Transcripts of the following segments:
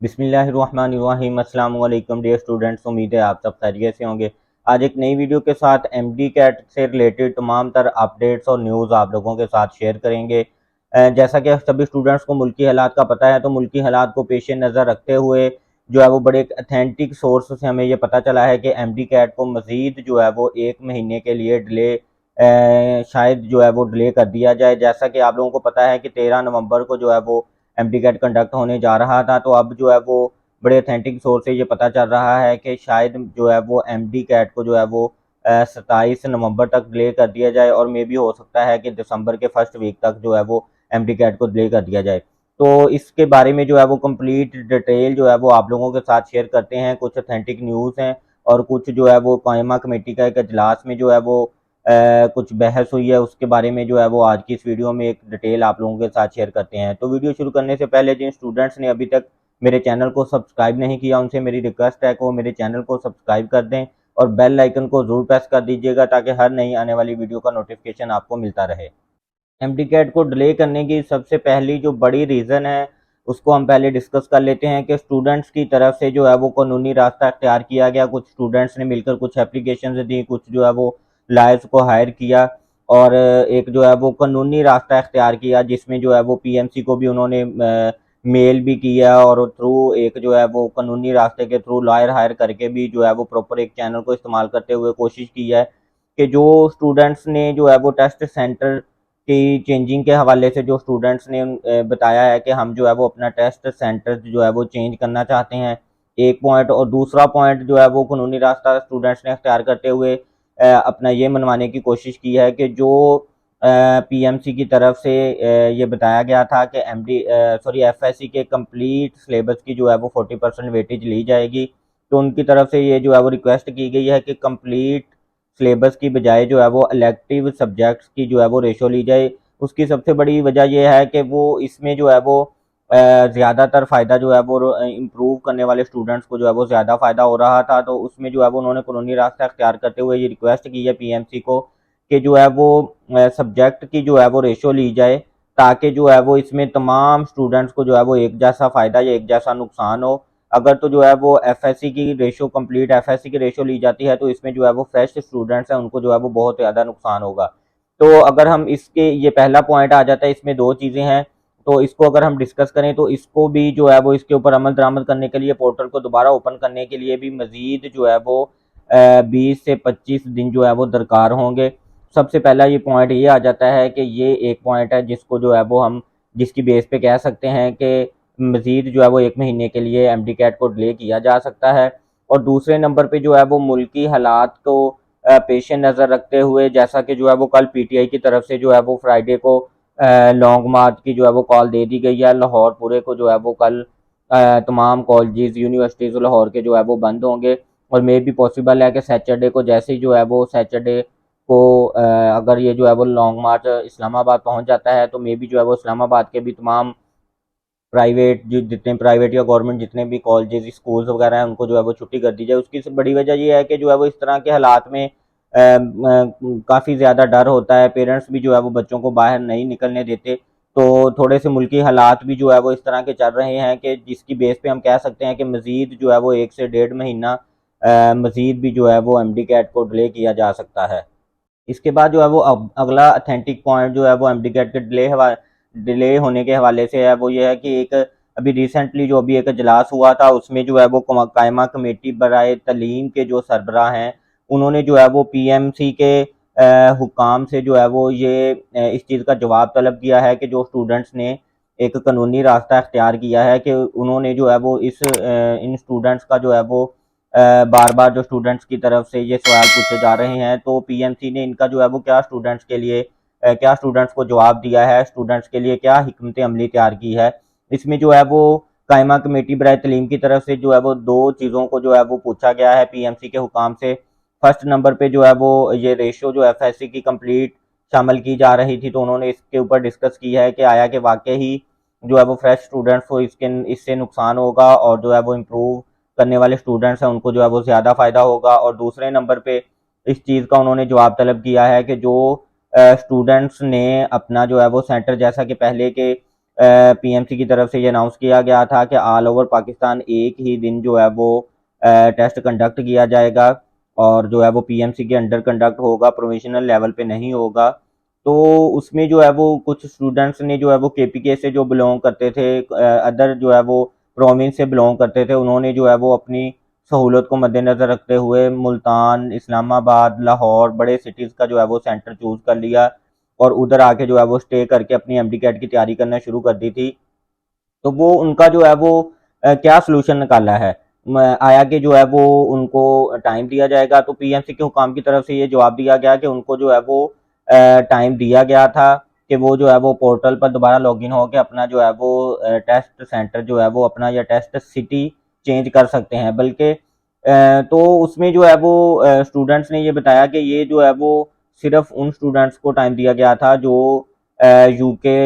बिस्मिल्लाहिर्रहमानिर्रहीम। अस्सलाम वालेकुम डियर स्टूडेंट्स, उम्मीद है आप सब खैरियत से होंगे। आज एक नई वीडियो के साथ एमडी कैट से रिलेटेड तमाम तर अपडेट्स और न्यूज़ आप लोगों के साथ शेयर करेंगे। जैसा कि सभी स्टूडेंट्स को मुल्की हालात का पता है, तो मुल्की हालात को पेश नज़र रखते हुए जो है वो बड़े एक अथेंटिक सोर्स से हमें ये पता चला है कि एमडी कैट को मज़ीद जो है वो 1 महीने के लिए डिले शायद जो है वो डिले कर दिया जाए। जैसा कि आप लोगों को पता है कि 13 नवंबर को जो है वो एमडी कैट कंडक्ट होने जा रहा था, तो अब जो है वो बड़े अथेंटिक सोर्स से ये पता चल रहा है कि शायद जो है वो एमडी कैट को जो है वो 27 नवंबर तक डिले कर दिया जाए, और मे भी हो सकता है कि दिसंबर के फर्स्ट वीक तक जो है वो एमडी कैट को डिले कर दिया जाए। तो इसके बारे में जो है वो कंप्लीट डिटेल जो है वो आप लोगों के साथ शेयर करते हैं। कुछ अथेंटिक न्यूज़ हैं और कुछ जो है वो कायमा कमेटी का एक इजलास में जो है वो कुछ बहस हुई है, उसके बारे में जो है वो आज की इस वीडियो में एक डिटेल आप लोगों के साथ शेयर करते हैं। तो वीडियो शुरू करने से पहले जिन स्टूडेंट्स ने अभी तक मेरे चैनल को सब्सक्राइब नहीं किया, उनसे मेरी रिक्वेस्ट है कि वो मेरे चैनल को सब्सक्राइब कर दें और बेल आइकन को जरूर प्रेस कर दीजिएगा, ताकि हर नई आने वाली वीडियो का नोटिफिकेशन आपको मिलता रहे। एमडी कैट को डिले करने की सबसे पहली जो बड़ी रीज़न है, उसको हम पहले डिस्कस कर लेते हैं कि स्टूडेंट्स की तरफ से जो है वो कानूनी रास्ता अख्तियार किया गया। कुछ स्टूडेंट्स ने मिलकर कुछ एप्लीकेशन दी, कुछ जो है वो लायर्स को हायर किया, और एक जो है वो कानूनी रास्ता अख्तियार किया, जिसमें जो है वो पीएमसी को भी उन्होंने मेल भी किया, और थ्रू एक जो है वो कानूनी रास्ते के थ्रू लॉयर हायर करके भी जो है वो प्रॉपर एक चैनल को इस्तेमाल करते हुए कोशिश की है कि जो स्टूडेंट्स ने जो है वो टेस्ट सेंटर की चेंजिंग के हवाले से जो स्टूडेंट्स ने बताया है कि हम जो है वो अपना टेस्ट सेंटर जो है वो चेंज करना चाहते हैं, एक पॉइंट। और दूसरा पॉइंट जो है वो कानूनी रास्ता स्टूडेंट्स ने अख्तियार करते हुए अपना ये मनवाने की कोशिश की है कि जो पीएमसी की तरफ से ये बताया गया था कि एफएससी के कंप्लीट सिलेबस की जो है वो 40% वेटेज ली जाएगी, तो उनकी तरफ से ये जो है वो रिक्वेस्ट की गई है कि कंप्लीट सिलेबस की बजाय जो है वो इलेक्टिव सब्जेक्ट्स की जो है वो रेशो ली जाए। उसकी सबसे बड़ी वजह यह है कि वो इसमें जो है वो ज़्यादातर फ़ायदा जो है वो इम्प्रूव करने वाले स्टूडेंट्स को जो है वो ज़्यादा फ़ायदा हो रहा था। तो उसमें जो है वो उन्होंने कानूनी रास्ता अख्तियार करते हुए ये रिक्वेस्ट की है पीएमसी को कि जो है वो सब्जेक्ट की जो है वो रेशो ली जाए, ताकि जो है वो इसमें तमाम स्टूडेंट्स को जो है वो एक जैसा फ़ायदा या एक जैसा नुकसान हो। अगर तो जो है वो एफएससी की रेशो कंप्लीट एफएससी की रेशो ली जाती है, तो इसमें जो है वो फ्रेश स्टूडेंट्स हैं उनको जो है वो बहुत ज़्यादा नुकसान होगा। तो अगर हम इसके ये पहला पॉइंट आ जाता है, इसमें दो चीज़ें हैं, तो इसको अगर हम डिस्कस करें तो इसको भी जो है वो इसके ऊपर अमल दरामद करने के लिए, पोर्टल को दोबारा ओपन करने के लिए भी मज़ीद जो है वो 20 से 25 दिन जो है वो दरकार होंगे। सबसे पहला ये पॉइंट ये आ जाता है कि ये एक पॉइंट है जिसको जो है वो हम जिसकी बेस पे कह सकते हैं कि मज़ीद जो है वो 1 महीने के लिए एमडी कैट को डिले किया जा सकता है। और दूसरे नंबर पे जो है वो मुल्की हालात को पेश नज़र रखते हुए, जैसा कि जो है वो कल पीटीआई की तरफ से जो है वो फ्राइडे को लॉन्ग मार्च की जो है वो कॉल दे दी गई है। लाहौर पूरे को जो है वो कल तमाम कॉलेजेस यूनिवर्सिटीज़ लाहौर के जो है वो बंद होंगे, और मे भी पॉसिबल है कि सैटरडे को जैसे ही जो है वो सैटरडे को अगर ये जो है वो लॉन्ग मार्च इस्लामाबाद पहुंच जाता है, तो मे बी जो है वो इस्लामाबाद के भी तमाम प्राइवेट जो जितने प्राइवेट या गवर्नमेंट जितने भी कॉलेजेस स्कूल्स वगैरह हैं उनको जो है वो छुट्टी कर दी जाए। उसकी बड़ी वजह ये है कि जो है वो इस तरह के हालात में काफ़ी ज़्यादा डर होता है, पेरेंट्स भी जो है वो बच्चों को बाहर नहीं निकलने देते। तो थोड़े से मुल्की हालात भी जो है वो इस तरह के चल रहे हैं कि जिसकी बेस पे हम कह सकते हैं कि मज़ीद जो है वो 1 से 1.5 महीना मज़ीद भी जो है वो एमडी कैट को डिले किया जा सकता है। इसके बाद जो है वो अगला अथेंटिक पॉइंट जो है वो एमडी कैट के डिले होने के हवाले से है, वो ये है कि एक अभी रिसेंटली जो अभी एक इजलास हुआ था, उसमें जो है वो कायमा कमेटी बराए तलीम के जो सरबराह हैं, उन्होंने जो है वो पीएमसी के हुकाम से जो है वो ये इस चीज़ का जवाब तलब किया है कि जो स्टूडेंट्स ने एक कानूनी रास्ता अख्तियार किया है, कि उन्होंने जो है वो इन स्टूडेंट्स का जो है वो बार बार जो स्टूडेंट्स की तरफ से ये सवाल पूछे जा रहे हैं, तो पीएमसी ने इनका जो है वो क्या स्टूडेंट्स के लिए क्या स्टूडेंट्स को जवाब दिया है, स्टूडेंट्स के लिए क्या हिकमत अमली तैयार की है। इसमें जो है वो कायमा कमेटी बराए तलीम की तरफ से जो है वो दो चीज़ों को जो है वो पूछा गया है पीएमसी के हुकाम से। फर्स्ट नंबर पे जो है वो ये रेशो जो एफएससी की कंप्लीट शामिल की जा रही थी, तो उन्होंने इसके ऊपर डिस्कस की है कि आया कि वाकई ही जो है वो फ्रेश स्टूडेंट्स को इससे नुकसान होगा, और जो है वो इम्प्रूव करने वाले स्टूडेंट्स हैं उनको जो है वो ज़्यादा फ़ायदा होगा। और दूसरे नंबर पे इस चीज़ का उन्होंने जवाब तलब किया है कि जो स्टूडेंट्स ने अपना जो है वो सेंटर, जैसा कि पहले के पीएमसी की तरफ से ये अनाउंस किया गया था कि ऑल ओवर पाकिस्तान एक ही दिन जो है वो टेस्ट कंडक्ट किया जाएगा और जो है वो पीएमसी के अंडर कंडक्ट होगा, प्रोविजनल लेवल पे नहीं होगा। तो उसमें जो है वो कुछ स्टूडेंट्स ने जो है वो केपीके से जो बिलोंग करते थे, अदर जो है वो प्रोविंस से बिलोंग करते थे, उन्होंने जो है वो अपनी सहूलत को मद्देनज़र रखते हुए मुल्तान, इस्लामाबाद, लाहौर बड़े सिटीज़ का जो है वो सेंटर चूज़ कर लिया और उधर आके जो है वो स्टे करके अपनी एमडी कैट की तैयारी करना शुरू कर दी थी। तो वो उनका जो है वो क्या सलूशन निकाला है, आया कि जो है वो उनको टाइम दिया जाएगा। तो पीएमसी के हुकाम की तरफ से ये जवाब दिया गया कि उनको जो है वो टाइम दिया गया था कि वो जो है वो पोर्टल पर दोबारा लॉगिन होकर अपना जो है वो टेस्ट सेंटर जो है वो अपना या टेस्ट सिटी चेंज कर सकते हैं। बल्कि तो उसमें जो है वो स्टूडेंट्स ने ये बताया कि ये जो है वो सिर्फ उन स्टूडेंट्स को टाइम दिया गया था जो यूके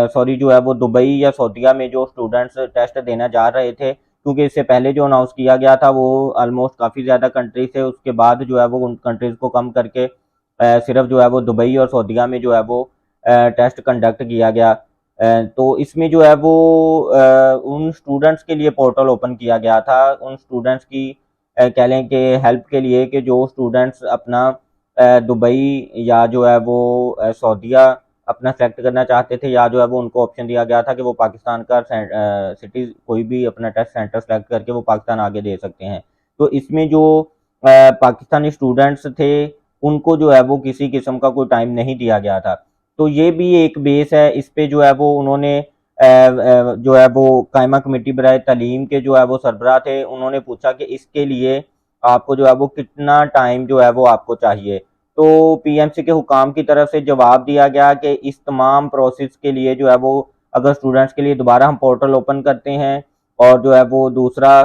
सॉरी जो है वो दुबई या सऊदीया में जो स्टूडेंट्स टेस्ट देना जा रहे थे, क्योंकि इससे पहले जो अनाउंस किया गया था वो ऑलमोस्ट काफ़ी ज़्यादा कंट्रीज थे, उसके बाद जो है वो उन कंट्रीज़ को कम करके सिर्फ जो है वो दुबई और सऊदीया में जो है वो टेस्ट कंडक्ट किया गया। तो इसमें जो है वो उन स्टूडेंट्स के लिए पोर्टल ओपन किया गया था, उन स्टूडेंट्स की कह लें कि हेल्प के लिए, कि जो स्टूडेंट्स अपना दुबई या जो है वो सऊदीया अपना सेलेक्ट करना चाहते थे, या जो है वो उनको ऑप्शन दिया गया था कि वो पाकिस्तान का सिटी कोई भी अपना टेस्ट सेंटर सेलेक्ट करके वो पाकिस्तान आगे दे सकते हैं। तो इसमें जो पाकिस्तानी स्टूडेंट्स थे उनको जो है वो किसी किस्म का कोई टाइम नहीं दिया गया था। तो ये भी एक बेस है, इस पे जो है वो उन्होंने जो है वो कायमा कमेटी बराए तालीम के जो है वो सरबराह थे, उन्होंने पूछा कि इसके लिए आपको जो है वो कितना टाइम जो है वो आपको चाहिए। तो पीएमसी के हुकाम की तरफ से जवाब दिया गया कि इस तमाम प्रोसेस के लिए जो है वो अगर स्टूडेंट्स के लिए दोबारा हम पोर्टल ओपन करते हैं और जो है वो दूसरा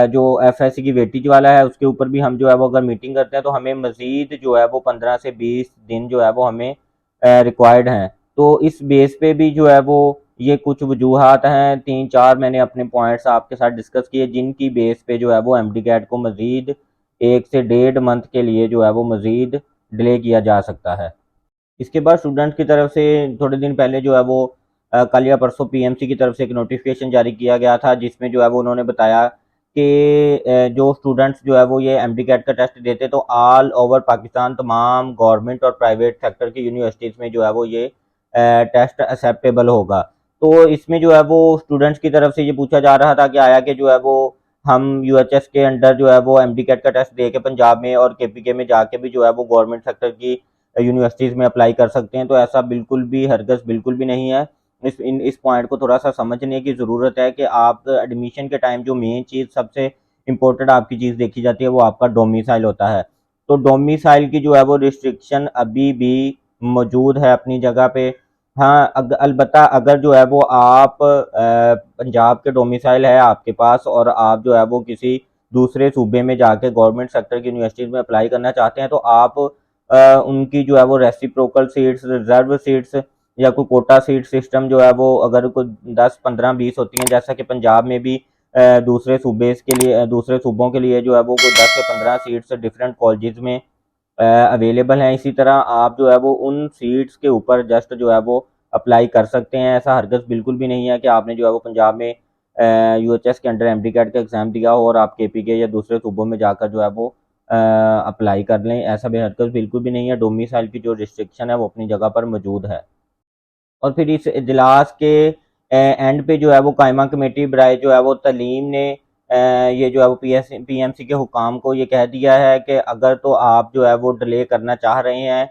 जो एफएससी की वेटेज वाला है उसके ऊपर भी हम जो है वो अगर मीटिंग करते हैं तो हमें मजीद जो है वो 15 से 20 दिन जो है वो हमें रिक्वायर्ड हैं। तो इस बेस पे भी जो है वो ये कुछ वजूहात हैं, 3-4 मैंने अपने पॉइंट्स आपके साथ डिस्कस किए जिनकी बेस पे जो है वो एमडी कैट को मजीद 1 से 1.5 मंथ के लिए जो है वो मजीद डिले किया जा सकता है। इसके बाद स्टूडेंट्स की तरफ से थोड़े दिन पहले जो है वो कल या परसों पीएमसी की तरफ से एक नोटिफिकेशन जारी किया गया था जिसमें जो है वो उन्होंने बताया कि जो स्टूडेंट्स जो है वो ये एमडी कैट का टेस्ट देते तो ऑल ओवर पाकिस्तान तमाम गवर्नमेंट और प्राइवेट सेक्टर की यूनिवर्सिटीज़ में जो है वो ये टेस्ट एक्सेप्टेबल होगा। तो इसमें जो है वो स्टूडेंट्स की तरफ से ये पूछा जा रहा था कि आया कि जो है वो हम यूएचएस के अंडर जो है वो एमडी कैट का टेस्ट दे के पंजाब में और केपीके में जाके भी जो है वो गवर्नमेंट सेक्टर की यूनिवर्सिटीज़ में अप्लाई कर सकते हैं। तो ऐसा बिल्कुल भी हरगज़ बिल्कुल भी नहीं है। इस पॉइंट को थोड़ा सा समझने की ज़रूरत है कि आप एडमिशन के टाइम जो मेन चीज़ सबसे इम्पोर्टेंट आपकी चीज़ देखी जाती है वो आपका डोमिसाइल होता है। तो डोमिसाइल की जो है वो रिस्ट्रिक्शन अभी भी मौजूद है अपनी जगह पे। हाँ, अलबत्ता अगर जो है वो आप पंजाब के डोमिसाइल है आपके पास और आप जो है वो किसी दूसरे सूबे में जाके गवर्नमेंट सेक्टर की यूनिवर्सिटीज़ में अप्लाई करना चाहते हैं तो आप उनकी जो है वो रेसिप्रोकल सीट्स, रिजर्व सीट्स या कोई कोटा सीट सिस्टम जो है वो अगर कोई 10, 15, 20 होती हैं, जैसा कि पंजाब में भी दूसरे सूबे के लिए दूसरे सूबों के लिए जो है वो कोई 10 से 15 सीट्स डिफरेंट कॉलेजेस में अवेलेबल हैं। इसी तरह आप जो है वो उन सीट्स के ऊपर जस्ट जो है वो अप्लाई कर सकते हैं। ऐसा हरगज़ बिल्कुल भी नहीं है कि आपने जो है वो पंजाब में यूएचएस के अंडर एमडी कैट का एग्ज़ाम दिया हो और आप केपीके या दूसरे सूबों में जाकर जो है वो अप्लाई कर लें। ऐसा हरगज़ बिल्कुल भी नहीं है। डोमिसाइल की जो रिस्ट्रिक्शन है वो अपनी जगह पर मौजूद है। और फिर इस इजलास के एंड पे जो है वो कायमा कमेटी बराए जो है वो तालीम ने ये जो है वो पीएमसी के हुकाम को ये कह दिया है कि अगर तो आप जो है वो डिले करना चाह रहे हैं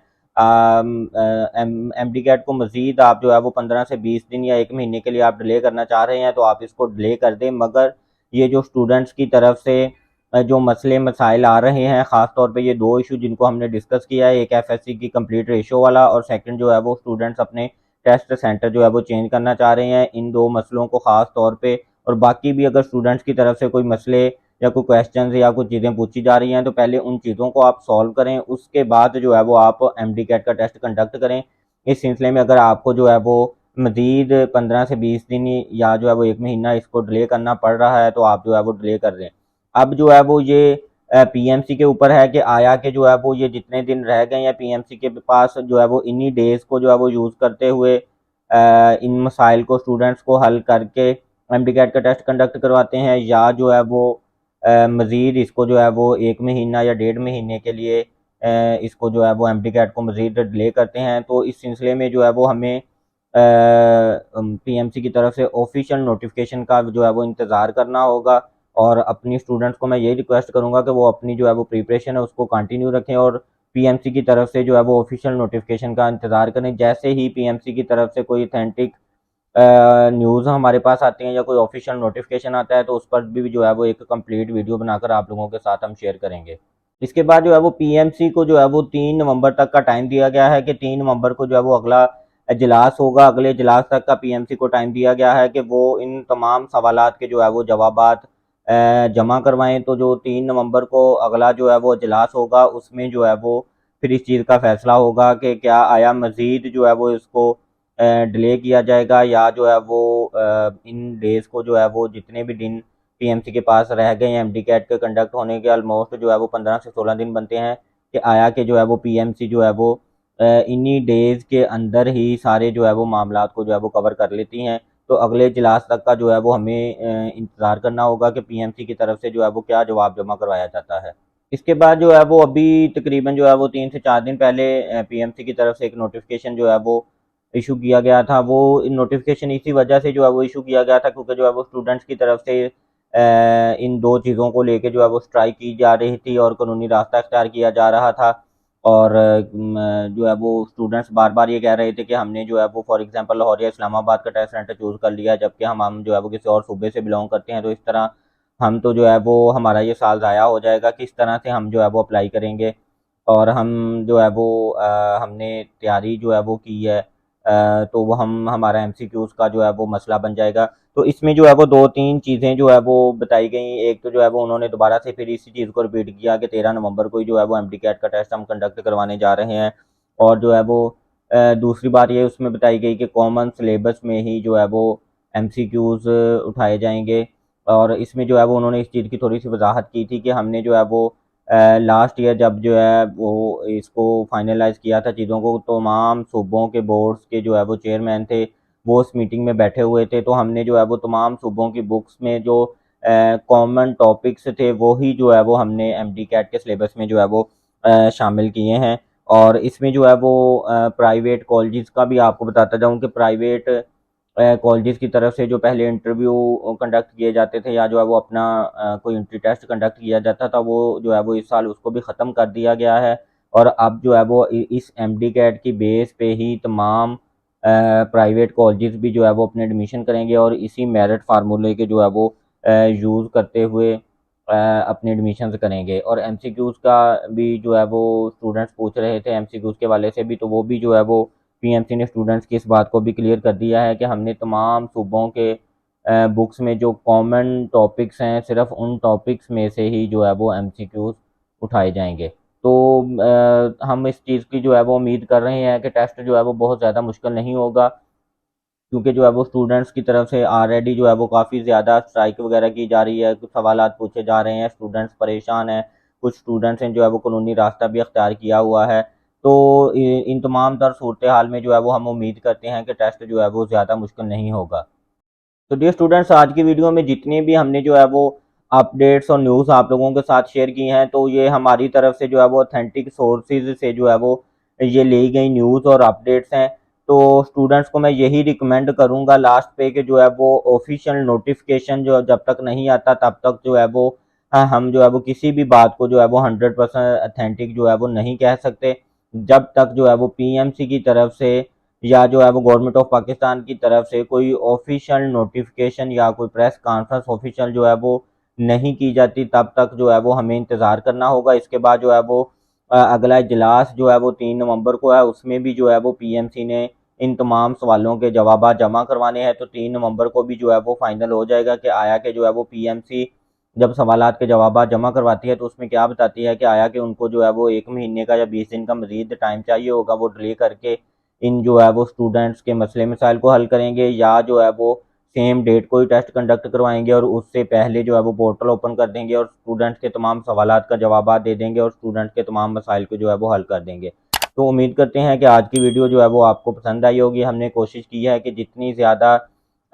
एमडी कैट को मज़ीद आप जो है वो 15 से 20 दिन या 1 महीने के लिए आप डिले करना चाह रहे हैं तो आप इसको डिले कर दें, मगर ये जो स्टूडेंट्स की तरफ से जो मसले मसाइल आ रहे हैं, ख़ास तौर पे ये 2 इशू जिनको हमने डिस्कस किया है, एक एफएससी की कंप्लीट रेशो वाला और सेकंड जो है वो स्टूडेंट्स अपने टेस्ट सेंटर जो है वो चेंज करना चाह रहे हैं। इन 2 मसलों को ख़ास तौर पे और बाकी भी अगर स्टूडेंट्स की तरफ से कोई मसले या कोई क्वेश्चंस या कुछ चीज़ें पूछी जा रही हैं तो पहले उन चीज़ों को आप सॉल्व करें, उसके बाद जो है वो आप एमडी कैट का टेस्ट कंडक्ट करें। इस सिलसिले में अगर आपको जो है वो मज़ीद 15 से 20 दिन या जो है वो 1 महीना इसको डिले करना पड़ रहा है तो आप जो है वो डिले कर दें। अब जो है वो ये पीएमसी के ऊपर है कि आया कि जो है वो ये जितने दिन रह गए हैं पीएमसी के पास जो है वो इन्हीं डेज़ को जो है वो यूज़ करते हुए इन मसाइल को स्टूडेंट्स को हल करके एमडी कैट का टेस्ट कंडक्ट करवाते हैं, या जो है वो मज़ीद इसको जो है वो 1 महीना या 1.5 महीने के लिए इसको जो है वो एमडी कैट को मज़ीद डिले करते हैं। तो इस सिलसिले में जो है वो हमें पीएमसी की तरफ से ऑफिशियल नोटिफिकेशन का जो है वो इंतज़ार करना होगा। और अपनी स्टूडेंट्स को मैं यही रिक्वेस्ट करूँगा कि वो अपनी जो है वो प्रिपरेशन है उसको कंटिन्यू रखें और पीएमसी की तरफ से जो है वो ऑफिशियल नोटिफिकेशन का इंतज़ार करें। जैसे ही पीएमसी की तरफ से कोई ऑथेंटिक न्यूज़ हमारे पास आती हैं या कोई ऑफिशियल नोटिफिकेशन आता है, तो उस पर भी जो है वो एक कंप्लीट वीडियो बनाकर आप लोगों के साथ हम शेयर करेंगे। इसके बाद जो है वो पीएमसी को जो है वो 3 नवंबर तक का टाइम दिया गया है कि 3 नवंबर को जो है वो अगला इजलास होगा। अगले इजलास तक का पीएमसी को टाइम दिया गया है कि वो इन तमाम सवालात के जो है वो जवाबात जमा करवाएं। तो जो 3 नवंबर को अगला जो है वो इजलास होगा, उसमें जो है वो फिर इस चीज़ का फैसला होगा कि क्या आया मज़ीद जो है वो इसको डिले किया जाएगा, या जो है वो इन डेज़ को जो है वो जितने भी दिन पीएमसी के पास रह गए हैं एमडी कैट के कंडक्ट होने के, ऑलमोस्ट जो है वो 15 से 16 दिन बनते हैं, कि आया कि जो है वो पीएमसी जो है वो इन्हीं डेज़ के अंदर ही सारे जो है वो मामलात को जो है वो कवर कर लेती हैं। तो अगले इजलास तक का जो है वो हमें इंतज़ार करना होगा कि पीएमसी की तरफ से जो है वो क्या जवाब जमा करवाया जाता है। इसके बाद जो है वो अभी तकरीबन जो है वो 3 से 4 दिन पहले पीएमसी की तरफ से एक नोटिफिकेशन जो है वो इशू किया गया था। वो नोटिफिकेशन इसी वजह से जो है वो इशू किया गया था क्योंकि जो है वो स्टूडेंट्स की तरफ से इन 2 चीज़ों को लेके जो है वो स्ट्राइक की जा रही थी और कानूनी रास्ता इख्तियार किया जा रहा था। और जो है वो स्टूडेंट्स बार-बार ये कह रहे थे कि हमने जो है वो फॉर एग्ज़ाम्पल लाहौर या इस्लामाबाद का टेस्ट सेंटर चूज़ कर लिया, जबकि हम जो है वो किसी और सूबे से बिलॉन्ग करते हैं, तो इस तरह हम तो जो है वो हमारा ये साल ज़ाया हो जाएगा, किस तरह से हम जो है वो अप्लाई करेंगे। और हम जो है वो हमने तैयारी जो है वो की है, तो वो हम हमारा एमसीक्यूज़ का जो है वो मसला बन जाएगा। तो इसमें जो है वो 2-3 चीज़ें जो है वो बताई गई। एक तो जो है वो उन्होंने दोबारा से फिर इसी चीज़ को रिपीट किया कि 13 नवंबर को ही जो है वो एमडी कैट का टेस्ट हम कंडक्ट करवाने जा रहे हैं। और जो है वो दूसरी बात ये उसमें बताई गई कि कॉमन सिलेबस में ही जो है वो एमसीक्यूज़ उठाए जाएँगे। और इसमें जो है वो उन्होंने इस चीज़ की थोड़ी-सी वज़ाहत की थी कि हमने जो है वो लास्ट ईयर जब जो है वो इसको फाइनलाइज़ किया था चीज़ों को, तो तमाम सूबों के बोर्ड्स के जो है वो चेयरमैन थे, वो उस मीटिंग में बैठे हुए थे। तो हमने जो है वो तमाम सूबों की बुक्स में जो कॉमन टॉपिक्स थे, वो ही जो है वो हमने एमडी कैट के सिलेबस में जो है वो शामिल किए हैं। और इसमें जो है वो प्राइवेट कॉलेजेस का भी आपको बताता जाऊँ कि प्राइवेट कॉलेजेस की तरफ से जो पहले इंटरव्यू कंडक्ट किए जाते थे, या जो है वो अपना कोई एंट्री टेस्ट कंडक्ट किया जाता था, वो जो है वो इस साल उसको भी ख़त्म कर दिया गया है। और अब जो है वो इस एमडी कैट की बेस पे ही तमाम प्राइवेट कॉलेजेस भी जो है वो अपने एडमिशन करेंगे और इसी मेरिट फार्मूले के जो है वो यूज़ करते हुए अपने एडमिशन्स करेंगे। और एमसीक्यूज़ का भी जो है वो स्टूडेंट्स पूछ रहे थे एमसीक्यूज़ के हवाले से भी, तो वो भी जो है वो पीएमसी ने स्टूडेंट्स की इस बात को भी क्लियर कर दिया है कि हमने तमाम सूबों के बुक्स में जो कॉमन टॉपिक्स हैं, सिर्फ़ उन टॉपिक्स में से ही जो है वो एमसीक्यूज़ उठाए जाएँगे। तो हम इस चीज़ की जो है वो उम्मीद कर रहे हैं कि टेस्ट जो है वो बहुत ज़्यादा मुश्किल नहीं होगा, क्योंकि जो है वो स्टूडेंट्स की तरफ से ऑलरेडी जो है वो काफ़ी ज़्यादा स्ट्राइक वगैरह की जा रही है, कुछ सवालात पूछे जा रहे हैं, स्टूडेंट्स परेशान हैं, कुछ स्टूडेंट्स ने जो है वो कानूनी रास्ता भी अख्तियार किया हुआ है। तो इन तमाम तर सूरत हाल में जो है वो हम उम्मीद करते हैं कि टेस्ट जो है वो ज़्यादा मुश्किल नहीं होगा। तो डियर स्टूडेंट्स, आज की वीडियो में जितने भी हमने जो है वो अपडेट्स और न्यूज़ आप लोगों के साथ शेयर की हैं, तो ये हमारी तरफ से जो है वो ऑथेंटिक सोर्सेज़ से जो है वो ये ली गई न्यूज़ और अपडेट्स हैं। तो स्टूडेंट्स को मैं यही रिकमेंड करूँगा लास्ट पे कि जो है वो ऑफिशियल नोटिफिकेशन जो जब तक नहीं आता तब तक जो है वो हम जो है वो किसी भी बात को जो है वो 100% ऑथेंटिक जो है वो नहीं कह सकते। जब तक जो है वो पीएमसी की तरफ से या जो है वो गवर्नमेंट ऑफ पाकिस्तान की तरफ से कोई ऑफिशियल नोटिफिकेशन या कोई प्रेस कॉन्फ्रेंस ऑफिशियल जो है वो नहीं की जाती, तब तक जो है वो हमें इंतज़ार करना होगा। इसके बाद जो है वो अगला इजलास जो है वो 3 नवंबर को है, उसमें भी जो है वो पीएमसी ने इन तमाम सवालों के जवाब जमा करवाने हैं। तो 3 नवंबर को भी जो है वो फाइनल हो जाएगा कि आया कि जो है वो पीएमसी जब सवालात के जवाब जमा करवाती है, तो उसमें क्या बताती है कि आया कि उनको जो है वो 1 महीने का या 20 दिन का मजीद टाइम चाहिए होगा, वो डिले करके इन जो है वो स्टूडेंट्स के मसले मसाइल को हल करेंगे, या जो है वो सेम डेट को ही टेस्ट कंडक्ट करवाएंगे और उससे पहले जो है वो पोर्टल ओपन कर देंगे और स्टूडेंट्स के तमाम सवालात का जवाब दे देंगे और स्टूडेंट्स के तमाम मसाइल को जो है वो हल कर देंगे। तो उम्मीद करते हैं कि आज की वीडियो जो है वो आपको पसंद आई होगी। हमने कोशिश की है कि जितनी ज़्यादा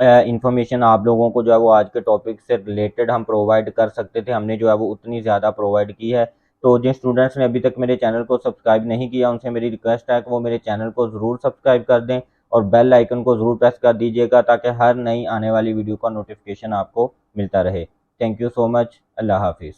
इंफॉर्मेशन आप लोगों को जो है वो आज के टॉपिक से रिलेटेड हम प्रोवाइड कर सकते थे, हमने जो है वो उतनी ज़्यादा प्रोवाइड की है। तो जिन स्टूडेंट्स ने अभी तक मेरे चैनल को सब्सक्राइब नहीं किया, उनसे मेरी रिक्वेस्ट है कि वो मेरे चैनल को ज़रूर सब्सक्राइब कर दें और बेल आइकन को ज़रूर प्रेस कर दीजिएगा, ताकि हर नई आने वाली वीडियो का नोटिफिकेशन आपको मिलता रहे। Thank you so much. Allah हाफिज़।